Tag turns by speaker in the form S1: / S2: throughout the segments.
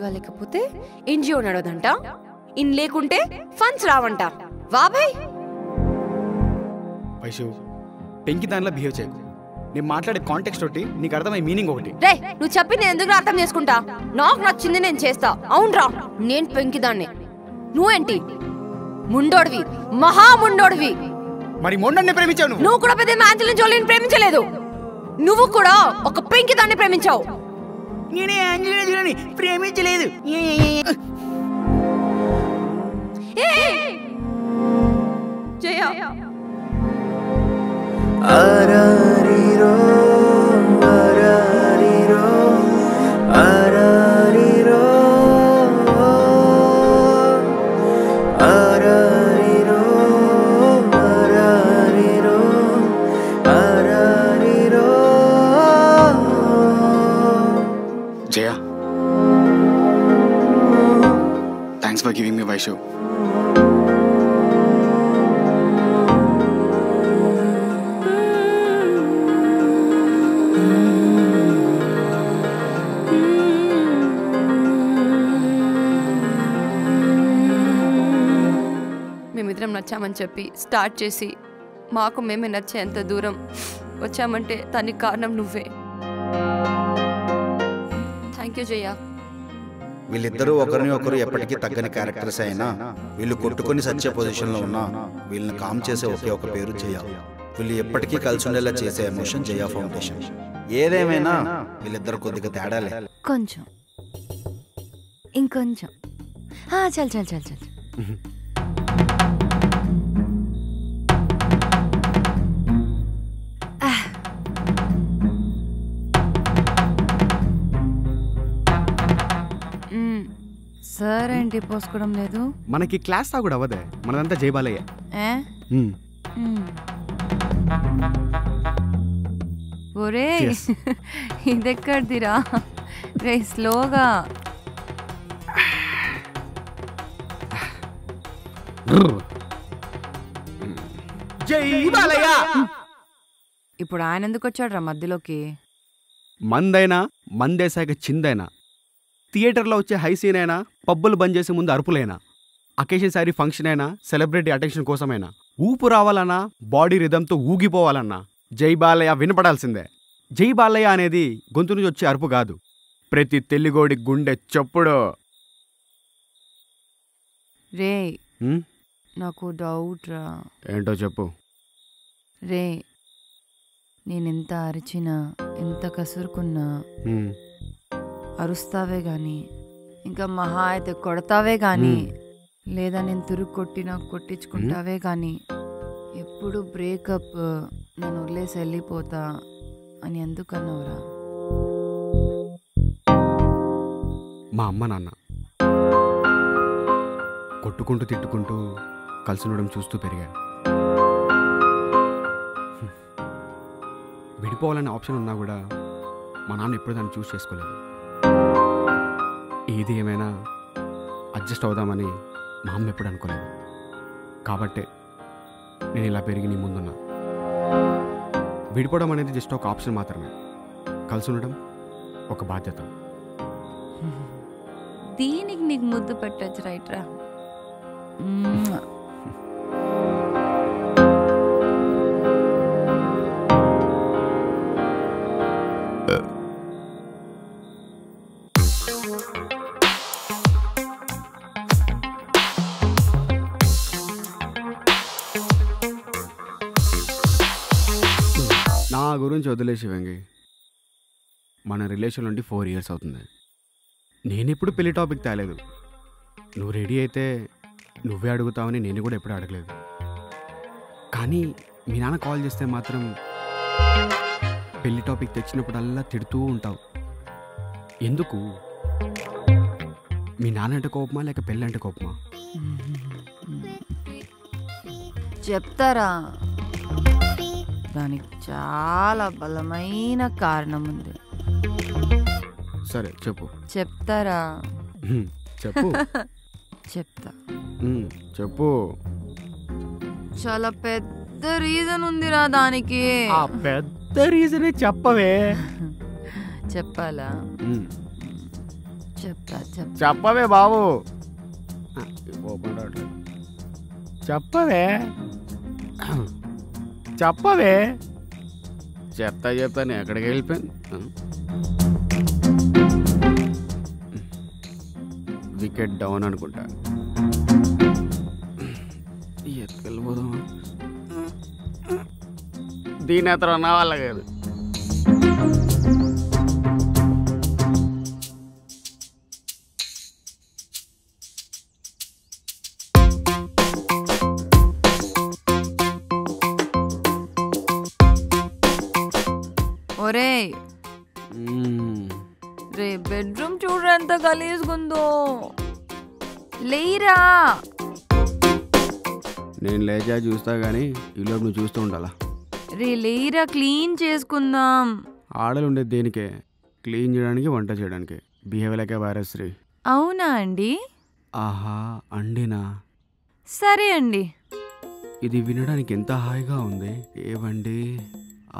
S1: బాగాలేకపోతే NGO నడవదంట, in లేకుంటే funds రావంట. వాబాయ్
S2: Vaishu, పెంకి దానిలో బిహేవ్ చేయకు. నేను మాట్లాడే కాంటెక్స్ట్ ఒకటి, నీకు అర్థమయ్యే మీనింగ్ ఒకటి.
S1: రే, నువ్వు చెప్పింది ఎందుకు అర్థం చేసుకుంటా? నాకు నచ్చింది నేను చేస్తా. అవునరా, నేను పెంకిదాన్ని, నువ్వేంటి ముండోడివి, మహా ముండోడివి.
S2: మరి మొండని ప్రేమించావు
S1: నువ్వు కూడా పెద్ద యాంజలినా జోలీని ప్రేమించలేదు, నువ్వు కూడా ఒక పెంకిదాన్ని ప్రేమించావు.
S2: నేనే యాంజలినా జోలీని ప్రేమించలేదు.
S1: జయ
S3: ఆరారిరో ఆరారిరో ఆరారిరో ఆరారిరో ఆరారిరో ఆరారిరో.
S2: Jaya, thanks for giving me Vaishu.
S1: మేమిద్దరం నచ్చామని చెప్పి స్టార్ట్ చేసి మాకు మేమే నచ్చేంత దూరం వచ్చామంటే దానికి కారణం నువ్వే. థ్యాంక్ యూ జయ.
S4: వీళ్ళిద్దరూ ఒకరిని ఒకరు ఎప్పటికీ తగ్గని క్యారెక్టర్స్ అయినా, వీళ్ళు కొట్టుకొని సచ్చే పొజిషన్లో ఉన్నా వీళ్ళని కామ్ చేసే ఒకే ఒక పేరు జయ. వీళ్ళు ఎప్పటికీ కలిసి ఉండేలా చేసే ఎమోషన్ జయ ఫౌండేషన్. ఏదేమైనా వీళ్ళిద్దరు కొద్దిగా తేడాలే.
S5: కొంచెం, ఇంకొంచెం. చల్ చల్ చల్ చల్. సార్ ఏంటి పోసుకోవడం లేదు?
S2: మనకి క్లాస్ తా కూడా అవ్వదే, మనదంతా జయబాలయ్య.
S5: ఒరే ఇదెక్కడిదిరా రే, స్లోగా.
S2: జయబాలయ్య.
S5: ఇప్పుడు ఆయన ఎందుకు వచ్చాడు రా మధ్యలోకి?
S2: మందైనా మందేశాక చిందైనా, థియేటర్లో వచ్చే హై సీన్ అయినా, పబ్బులు బంద్ చేసే ముందు అరుపులైనా, అకేషన్ సారీ ఫంక్షన్ అయినా, సెలబ్రిటీ అటెన్షన్ కోసమైనా, ఊపు రావాలన్నా, బాడీ రిథంతో ఊగిపోవాలన్నా జై బాలయ్య వినపడాల్సిందే. జై బాలయ్య అనేది గొంతు నుంచి వచ్చే అరుపు కాదు, ప్రతి తెలుగోడి గుండె చప్పుడు.
S5: రే నాకు డౌట్ రా.
S2: ఏంటో చెప్పు.
S5: రే, నేనెంత అరిచినా, ఎంత కసురుకున్నా అరుస్తావే గాని, ఇంకా మహా అయితే కొడతావే గాని, లేదా నేను తురుగు కొట్టినా కొట్టించుకుంటావే గాని, ఎప్పుడు బ్రేకప్, నేను వదిలేసి వెళ్ళిపోతా అని ఎందుకన్నావురా?
S2: మా అమ్మ నాన్న కొట్టుకుంటూ తిట్టుకుంటూ కలిసి ఉండడం చూస్తూ పెరిగాను. విడిపోవాలనే ఆప్షన్ ఉన్నా కూడా మా నాన్న ఎప్పుడు దాన్ని చూస్ చేసుకోలేదు. ఏది ఏమైనా అడ్జస్ట్ అవుదామని మా అమ్మ ఎప్పుడు అనుకోలేదు. కాబట్టే నేను ఇలా పెరిగి నీ ముందున్నా. విడిపోవడం అనేది జస్ట్ ఒక ఆప్షన్ మాత్రమే, కలిసి ఉండడం ఒక బాధ్యత.
S5: దీనికి నీకు ముద్దు పెట్టచ్చు రైట్ రా.
S2: నా గురించి వదిలేసి వెంగి, మన రిలేషన్ నుండి 4 years అవుతుంది. నేను ఎప్పుడు పెళ్లి టాపిక్ తేలేదు. నువ్వు రెడీ అయితే నువ్వే అడుగుతావని నేను కూడా ఎప్పుడు అడగలేదు. కానీ మీ నాన్న కాల్ చేస్తే మాత్రం పెళ్లి టాపిక్ తెచ్చినప్పుడల్లా తిడుతూ ఉంటావు. ఎందుకు? మీ నాన్న అంటే కోపమా లేక పెళ్ళి అంటే కోపమా?
S5: చెప్తారా, దానికి చాలా బలమైన కారణం ఉంది.
S2: సరే చెప్పు.
S5: చెప్తారా?
S2: చెప్పు.
S5: చెప్తా.
S2: చెప్పు.
S5: చాలా పెద్ద రీజన్ ఉందిరా దానికి.
S2: ఆ పెద్ద రీజనే చెప్పవే.
S5: చెప్పాలా? చెప్తా చెప్తా.
S2: చెప్పవే బాబు. ఓపెన్ రావట్లేదు. చెప్పవే చెప్పవే. చెప్తాను ఎక్కడికి వెళ్ళిపోయాను. వికెట్ డౌన్ అనుకుంటా. ఎత్తుకెళ్ళిపోదాం. దీని అతను నా వల్ల కాదు.
S5: ఒరే రే బెడ్రూమ్ చూడరా ఎంత గలీజ్గుందో. లేరా.
S2: నేను లేచా చూస్తా కానీ ఈలోపు నువ్వు చూస్తూ ఉండాలా.
S5: రే లేరా, క్లీన్ చేసుకుందాం.
S2: ఆడలు ఉండేది దేనికే? క్లీన్ చేయడానికి, వంట చేయడానికి. బిహేవ్ లైక్ ఏ వైరస్ శ్రీ.
S5: అవునా అండి?
S2: ఆహా అండినా.
S5: సరే అండి.
S2: ఇది వినడానికి ఎంత హాయిగా ఉంది. ఏవండి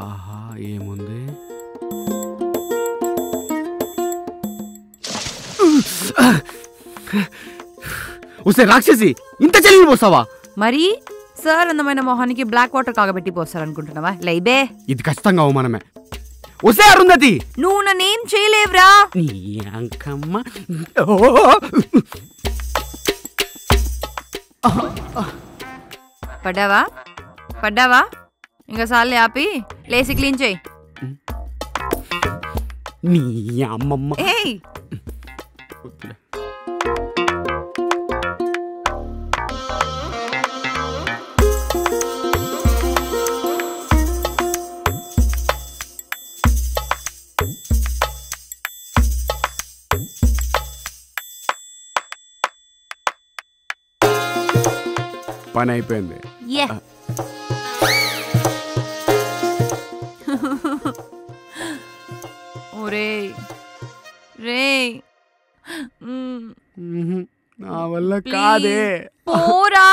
S2: ఆహా ఏముంది. వస్తే రాక్షసి ఇంత చలిని పోస్తావా?
S5: మరి సార్ అందమైన మొహానికి బ్లాక్ వాటర్ కాగబెట్టి పోస్తారనుకుంటున్నావా? లైబే,
S2: ఇది ఖచ్చితంగా అవమానమే. వస్తే అరుంధతి
S5: నువ్వు నన్నేం చేయలేవురా.
S2: నీ అంకమ్మ.
S5: పడ్డావా? ఇంకా సార్లే ఆపి లేసి క్లీన్ చేయి.
S2: నీ అమ్మమ్మ.
S5: ఏయ్
S2: పని అయిపోయింది. నా వల్ల కాదే.
S5: పోరా.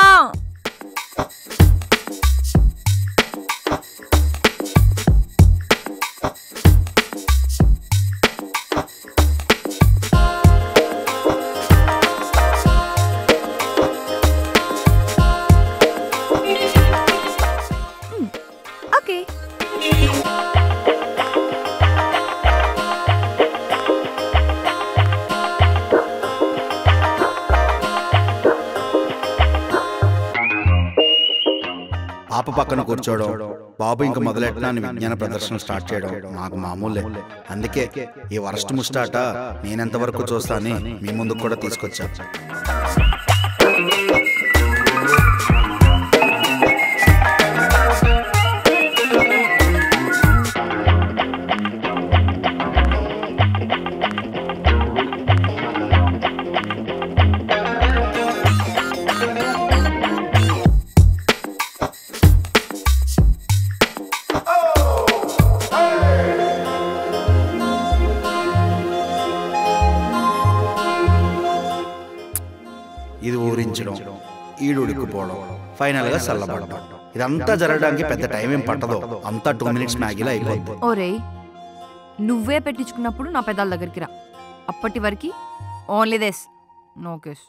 S5: ఓకే.
S4: పాప పక్కన కూర్చోవడం, బాబు ఇంకా మొదలెట్టినా అని విజ్ఞాన ప్రదర్శన స్టార్ట్ చేయడం నాకు మామూలే. అందుకే ఈ వరస్ట్ ముస్టాట నేనెంతవరకు చూస్తా అని మీ ముందుకు కూడా తీసుకొచ్చా. ఇది ఊరించడం, ఈడుడికిపోవడం, ఫైనల్ గా చల్లబడడం. ఇదంతా జరగడానికి పెద్ద టైం ఏం పట్టదు. అంతా 2 minutes మ్యాగీలో అయిపోద్ది.
S5: ఓరే నువ్వే పెట్టించుకున్నప్పుడు నా పెదాల దగ్గరికి రా. అప్పటి వరకు ఓన్లీ దిస్, నో కిస్.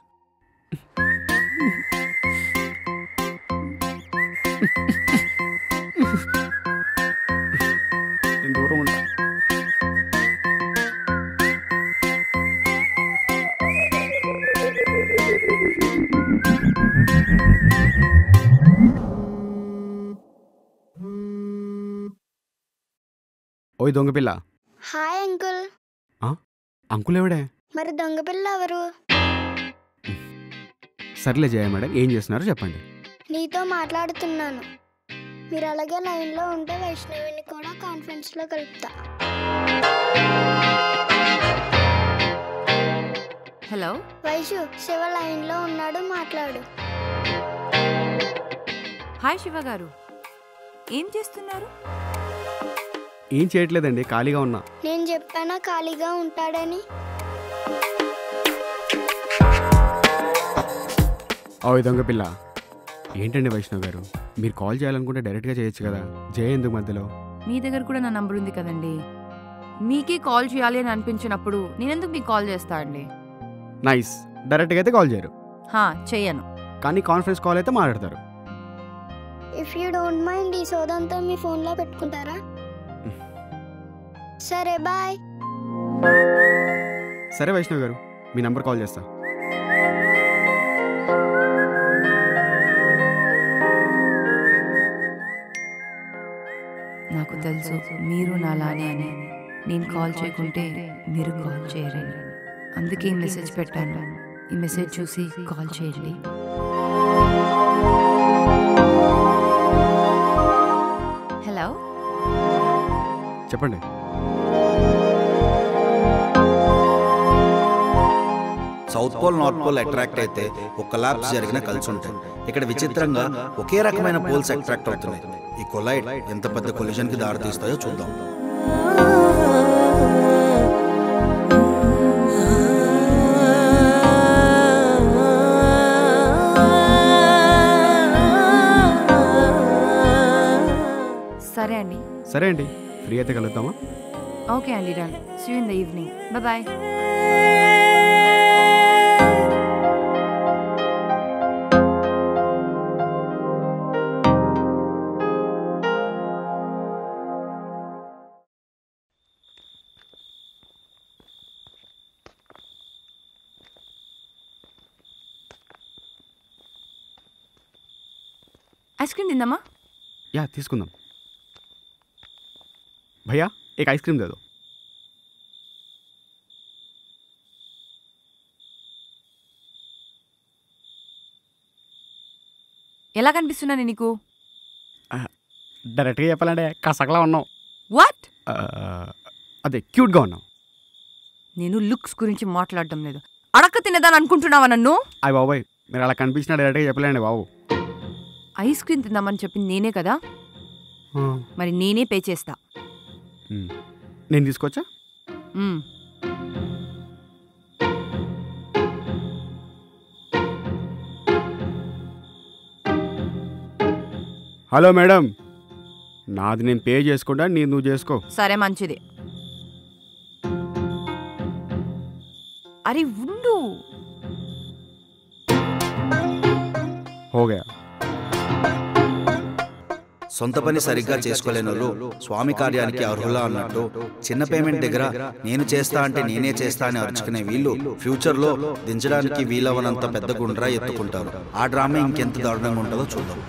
S2: దూరం ఉంటా. ఓయ్ దొంగ పిల్ల.
S6: Hi uncle.
S2: అంకుల్ ఎవడే?
S6: మరి దొంగ పిల్ల ఎవరు?
S2: సర్లే జయ మేడం, ఏం చేస్తున్నారో చెప్పండి.
S6: నీతో మాట్లాడుతున్నాను. మీరు అలాగే లైన్లో ఉంటే వైష్ణవిని కూడా కాన్ఫరెన్స్లో కలుపుతా.
S5: హలో
S6: వైషు, శివ లైన్లో ఉన్నాడు, మాట్లాడు.
S5: హాయ్ శివ గారు, ఏం చేస్తున్నారు?
S2: ఏం చేయట్లేదండి, ఖాళీగా ఉన్నా.
S6: నేను చెప్పానా ఖాళీగా ఉంటాడని?
S2: ఓయ్ దొంగ పిల్ల. ఏంటండి వైష్ణవ్ గారు, మీరు కాల్ చేయాలనుకుంటే డైరెక్ట్గా చేయొచ్చు కదా, జయ ఎందుకు మధ్యలో?
S5: మీ దగ్గర కూడా నా నంబర్ ఉంది కదండి, మీకే కాల్ చేయాలి అని అనిపించినప్పుడు నేనెందుకు మీకు కాల్ చేస్తా అండి?
S2: నైస్. డైరెక్ట్గా అయితే కాల్ చేయరు,
S5: చెయ్యను.
S2: కానీ కాన్ఫరెన్స్ కాల్ అయితే మాట్లాడతారు.
S6: ఇఫ్ యూ డోంట్ మైండ్ ఈ సోదంతా మీ ఫోన్లో పెట్టుకుంటారా? సరే బాయ్.
S2: సరే వైష్ణవ్ గారు, మీ నంబర్ కాల్ చేస్తా.
S5: నాకు తెలుసు మీరు నాలానే అని. నేను కాల్ చేయకుంటే మీరు కాల్ చేయరని. అందుకే ఈ మెసేజ్ పెట్టాను. ఈ మెసేజ్ చూసి కాల్ చేయండి. హలో,
S2: చెప్పండి.
S4: South pole north pole attract అయితే ఒక కొలాప్స్ జరిగిన కలిసి ఉంటాయి. ఇక్కడ విచిత్రంగా ఒకే రకమైన పోల్స్ అట్రాక్ట్ అవుతున్నాయి. ఈ కొలైడ్ ఎంత పెద్ద కొలిజన్ కి దారి తీస్తాయో చూద్దాం.
S5: సరే అండి.
S2: సరే అండి, ఫ్రీ అయితే కలుద్దామా?
S5: ఓకే అండి, done. See you in the evening. Bye. Ice cream తిందామా?
S2: యా, తీసుకుందాం. భయ్యా, एक आइसक्रीम दे दो.
S5: ఎలా కనిపిస్తున్నాను నీకు?
S2: డైరెక్ట్గా చెప్పాలంటే కసకలా ఉన్నావు.
S5: వాట్?
S2: అదే క్యూట్గా ఉన్నావు.
S5: నేను లుక్స్ గురించి మాట్లాడడం లేదు. అడక్క తినేదాన్ని అనుకుంటున్నావా నన్ను?
S2: అయ్య బాబాయ్, మీరు అలా కనిపించినా డైరెక్ట్గా చెప్పలేండి బాబు.
S5: ఐస్ క్రీమ్ తిందామని చెప్పింది నేనే కదా, మరి నేనే పే చేస్తా.
S2: నేను తీసుకొచ్చా? హలో మేడం, నాది నేను పే చేసుకుంటా, నీది నువ్వు చేసుకో.
S5: సరే, మంచిది. అరే ఉండు.
S2: హోగా.
S4: సొంత పని సరిగ్గా చేసుకోలేని వాళ్ళు స్వామి కార్యానికి అర్హులా అన్నట్టు చిన్న పేమెంట్ దగ్గర నేను చేస్తా అంటే నేనే చేస్తా అని అరుచుకునే వీళ్ళు ఫ్యూచర్లో దించడానికి వీలవనంత పెద్ద గుండ్రా ఎత్తుకుంటారు. ఆ డ్రామా ఇంకెంత దారుణంగా ఉంటుందో చూద్దాం.